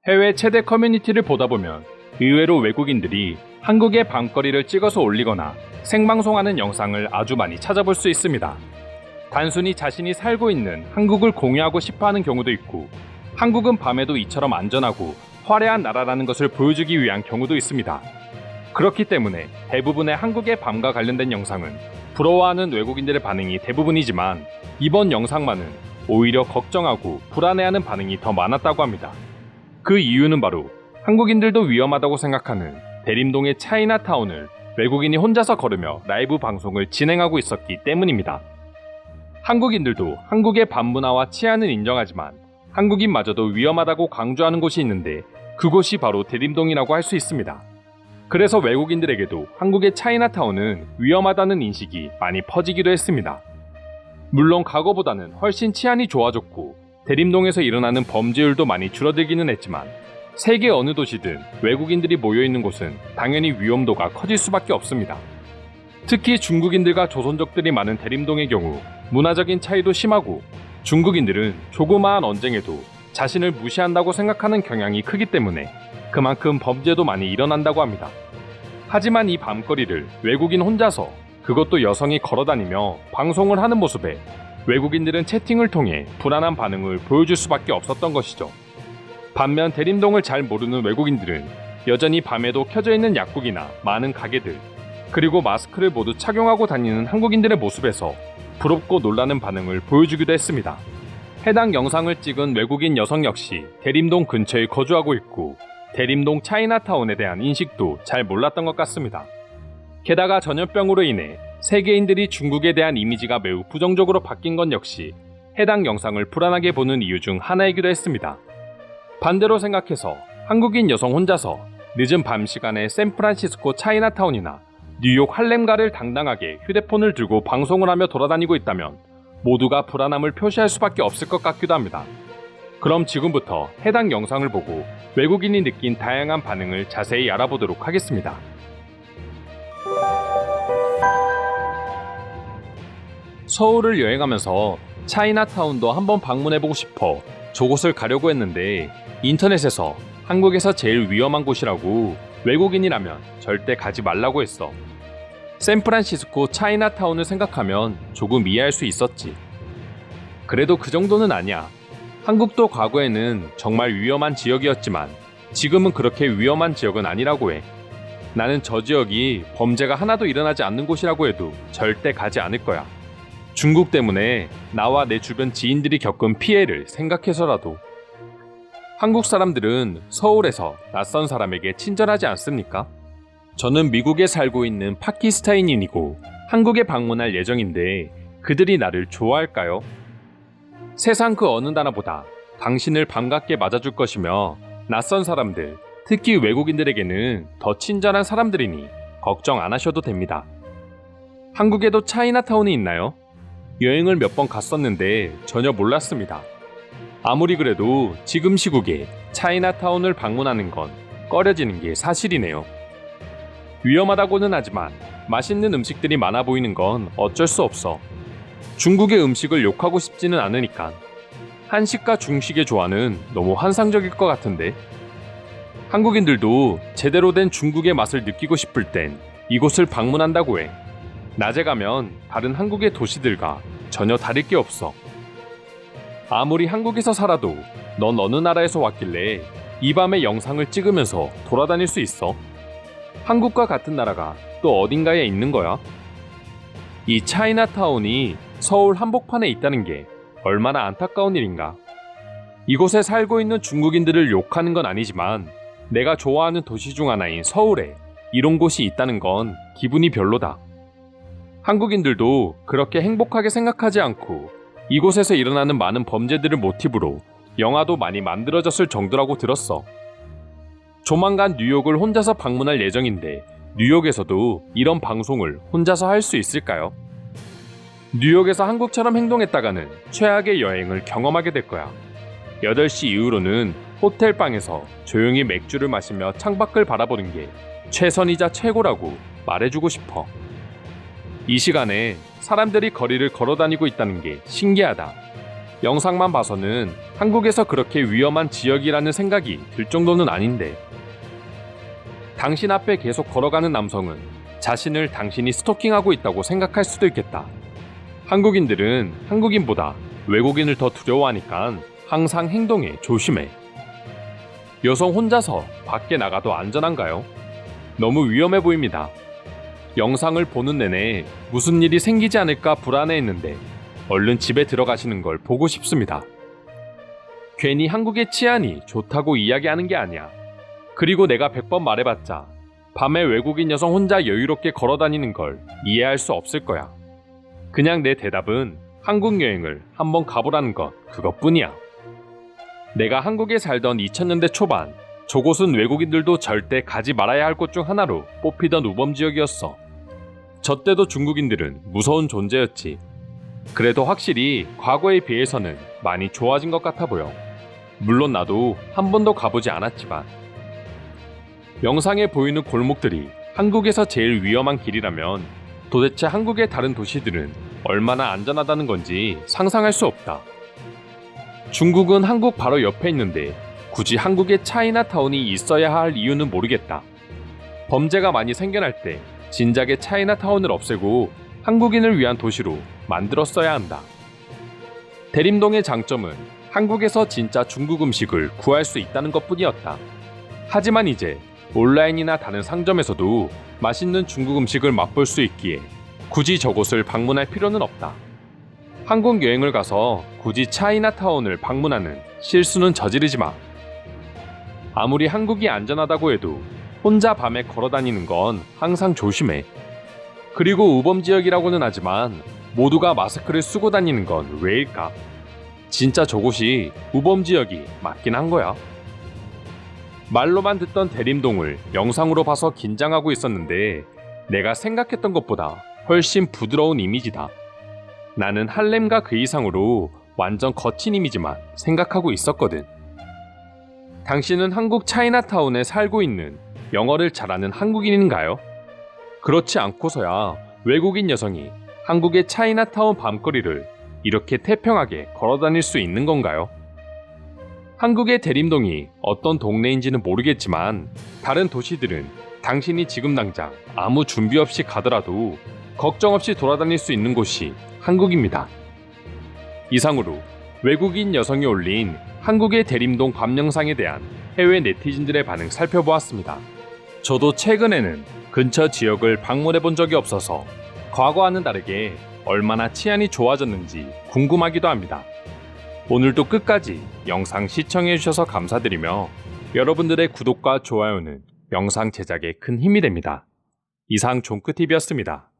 해외 최대 커뮤니티를 보다 보면 의외로 외국인들이 한국의 밤거리를 찍어서 올리거나 생방송하는 영상을 아주 많이 찾아볼 수 있습니다. 단순히 자신이 살고 있는 한국을 공유하고 싶어하는 경우도 있고, 한국은 밤에도 이처럼 안전하고 화려한 나라라는 것을 보여주기 위한 경우도 있습니다. 그렇기 때문에 대부분의 한국의 밤과 관련된 영상은 부러워하는 외국인들의 반응이 대부분이지만, 이번 영상만은 오히려 걱정하고 불안해하는 반응이 더 많았다고 합니다. 그 이유는 바로 한국인들도 위험하다고 생각하는 대림동의 차이나타운을 외국인이 혼자서 걸으며 라이브 방송을 진행하고 있었기 때문입니다. 한국인들도 한국의 밤 문화와 치안은 인정하지만 한국인마저도 위험하다고 강조하는 곳이 있는데, 그곳이 바로 대림동이라고 할 수 있습니다. 그래서 외국인들에게도 한국의 차이나타운은 위험하다는 인식이 많이 퍼지기도 했습니다. 물론 과거보다는 훨씬 치안이 좋아졌고 대림동에서 일어나는 범죄율도 많이 줄어들기는 했지만, 세계 어느 도시든 외국인들이 모여있는 곳은 당연히 위험도가 커질 수밖에 없습니다. 특히 중국인들과 조선족들이 많은 대림동의 경우 문화적인 차이도 심하고, 중국인들은 조그마한 언쟁에도 자신을 무시한다고 생각하는 경향이 크기 때문에 그만큼 범죄도 많이 일어난다고 합니다. 하지만 이 밤거리를 외국인 혼자서, 그것도 여성이 걸어다니며 방송을 하는 모습에 외국인들은 채팅을 통해 불안한 반응을 보여줄 수밖에 없었던 것이죠. 반면 대림동을 잘 모르는 외국인들은 여전히 밤에도 켜져 있는 약국이나 많은 가게들, 그리고 마스크를 모두 착용하고 다니는 한국인들의 모습에서 부럽고 놀라는 반응을 보여주기도 했습니다. 해당 영상을 찍은 외국인 여성 역시 대림동 근처에 거주하고 있고, 대림동 차이나타운에 대한 인식도 잘 몰랐던 것 같습니다. 게다가 전염병으로 인해 세계인들이 중국에 대한 이미지가 매우 부정적으로 바뀐 건 역시 해당 영상을 불안하게 보는 이유 중 하나이기도 했습니다. 반대로 생각해서 한국인 여성 혼자서 늦은 밤 시간에 샌프란시스코 차이나타운이나 뉴욕 할렘가를 당당하게 휴대폰을 들고 방송을 하며 돌아다니고 있다면 모두가 불안함을 표시할 수밖에 없을 것 같기도 합니다. 그럼 지금부터 해당 영상을 보고 외국인이 느낀 다양한 반응을 자세히 알아보도록 하겠습니다. 서울을 여행하면서 차이나타운도 한번 방문해보고 싶어 저곳을 가려고 했는데, 인터넷에서 한국에서 제일 위험한 곳이라고 외국인이라면 절대 가지 말라고 했어. 샌프란시스코 차이나타운을 생각하면 조금 이해할 수 있었지. 그래도 그 정도는 아니야. 한국도 과거에는 정말 위험한 지역이었지만 지금은 그렇게 위험한 지역은 아니라고 해. 나는 저 지역이 범죄가 하나도 일어나지 않는 곳이라고 해도 절대 가지 않을 거야. 중국 때문에 나와 내 주변 지인들이 겪은 피해를 생각해서라도. 한국 사람들은 서울에서 낯선 사람에게 친절하지 않습니까? 저는 미국에 살고 있는 파키스타인인이고 한국에 방문할 예정인데 그들이 나를 좋아할까요? 세상 그 어느 나라보다 당신을 반갑게 맞아줄 것이며, 낯선 사람들, 특히 외국인들에게는 더 친절한 사람들이니 걱정 안 하셔도 됩니다. 한국에도 차이나타운이 있나요? 여행을 몇 번 갔었는데 전혀 몰랐습니다. 아무리 그래도 지금 시국에 차이나타운을 방문하는 건 꺼려지는 게 사실이네요. 위험하다고는 하지만 맛있는 음식들이 많아 보이는 건 어쩔 수 없어. 중국의 음식을 욕하고 싶지는 않으니까. 한식과 중식의 조화는 너무 환상적일 것 같은데. 한국인들도 제대로 된 중국의 맛을 느끼고 싶을 땐 이곳을 방문한다고 해. 낮에 가면 다른 한국의 도시들과 전혀 다를 게 없어. 아무리 한국에서 살아도 넌 어느 나라에서 왔길래 이 밤에 영상을 찍으면서 돌아다닐 수 있어? 한국과 같은 나라가 또 어딘가에 있는 거야? 이 차이나타운이 서울 한복판에 있다는 게 얼마나 안타까운 일인가. 이곳에 살고 있는 중국인들을 욕하는 건 아니지만 내가 좋아하는 도시 중 하나인 서울에 이런 곳이 있다는 건 기분이 별로다. 한국인들도 그렇게 행복하게 생각하지 않고 이곳에서 일어나는 많은 범죄들을 모티브로 영화도 많이 만들어졌을 정도라고 들었어. 조만간 뉴욕을 혼자서 방문할 예정인데 뉴욕에서도 이런 방송을 혼자서 할 수 있을까요? 뉴욕에서 한국처럼 행동했다가는 최악의 여행을 경험하게 될 거야. 8시 이후로는 호텔방에서 조용히 맥주를 마시며 창밖을 바라보는 게 최선이자 최고라고 말해주고 싶어. 이 시간에 사람들이 거리를 걸어다니고 있다는 게 신기하다. 영상만 봐서는 한국에서 그렇게 위험한 지역이라는 생각이 들 정도는 아닌데. 당신 앞에 계속 걸어가는 남성은 자신을 당신이 스토킹하고 있다고 생각할 수도 있겠다. 한국인들은 한국인보다 외국인을 더 두려워하니까 항상 행동에 조심해. 여성 혼자서 밖에 나가도 안전한가요? 너무 위험해 보입니다. 영상을 보는 내내 무슨 일이 생기지 않을까 불안해했는데 얼른 집에 들어가시는 걸 보고 싶습니다. 괜히 한국의 치안이 좋다고 이야기하는 게 아니야. 그리고 내가 100번 말해봤자 밤에 외국인 여성 혼자 여유롭게 걸어다니는 걸 이해할 수 없을 거야. 그냥 내 대답은 한국 여행을 한번 가보라는 것 그것뿐이야. 내가 한국에 살던 2000년대 초반, 저곳은 외국인들도 절대 가지 말아야 할 곳 중 하나로 뽑히던 우범지역이었어. 저 때도 중국인들은 무서운 존재였지. 그래도 확실히 과거에 비해서는 많이 좋아진 것 같아 보여. 물론 나도 한 번도 가보지 않았지만. 영상에 보이는 골목들이 한국에서 제일 위험한 길이라면 도대체 한국의 다른 도시들은 얼마나 안전하다는 건지 상상할 수 없다. 중국은 한국 바로 옆에 있는데 굳이 한국에 차이나타운이 있어야 할 이유는 모르겠다. 범죄가 많이 생겨날 때 진작에 차이나타운을 없애고 한국인을 위한 도시로 만들었어야 한다. 대림동의 장점은 한국에서 진짜 중국 음식을 구할 수 있다는 것뿐이었다. 하지만 이제 온라인이나 다른 상점에서도 맛있는 중국 음식을 맛볼 수 있기에 굳이 저곳을 방문할 필요는 없다. 한국 여행을 가서 굳이 차이나타운을 방문하는 실수는 저지르지 마. 아무리 한국이 안전하다고 해도 혼자 밤에 걸어다니는 건 항상 조심해. 그리고 우범지역이라고는 하지만 모두가 마스크를 쓰고 다니는 건 왜일까? 진짜 저곳이 우범지역이 맞긴 한 거야. 말로만 듣던 대림동을 영상으로 봐서 긴장하고 있었는데 내가 생각했던 것보다 훨씬 부드러운 이미지다. 나는 할렘과 그 이상으로 완전 거친 이미지만 생각하고 있었거든. 당신은 한국 차이나타운에 살고 있는 영어를 잘하는 한국인인가요? 그렇지 않고서야 외국인 여성이 한국의 차이나타운 밤거리를 이렇게 태평하게 걸어다닐 수 있는 건가요? 한국의 대림동이 어떤 동네인지는 모르겠지만 다른 도시들은 당신이 지금 당장 아무 준비 없이 가더라도 걱정 없이 돌아다닐 수 있는 곳이 한국입니다. 이상으로 외국인 여성이 올린 한국의 대림동 밤 영상에 대한 해외 네티즌들의 반응 살펴보았습니다. 저도 최근에는 근처 지역을 방문해 본 적이 없어서 과거와는 다르게 얼마나 치안이 좋아졌는지 궁금하기도 합니다. 오늘도 끝까지 영상 시청해 주셔서 감사드리며 여러분들의 구독과 좋아요는 영상 제작에 큰 힘이 됩니다. 이상 종크TV였습니다.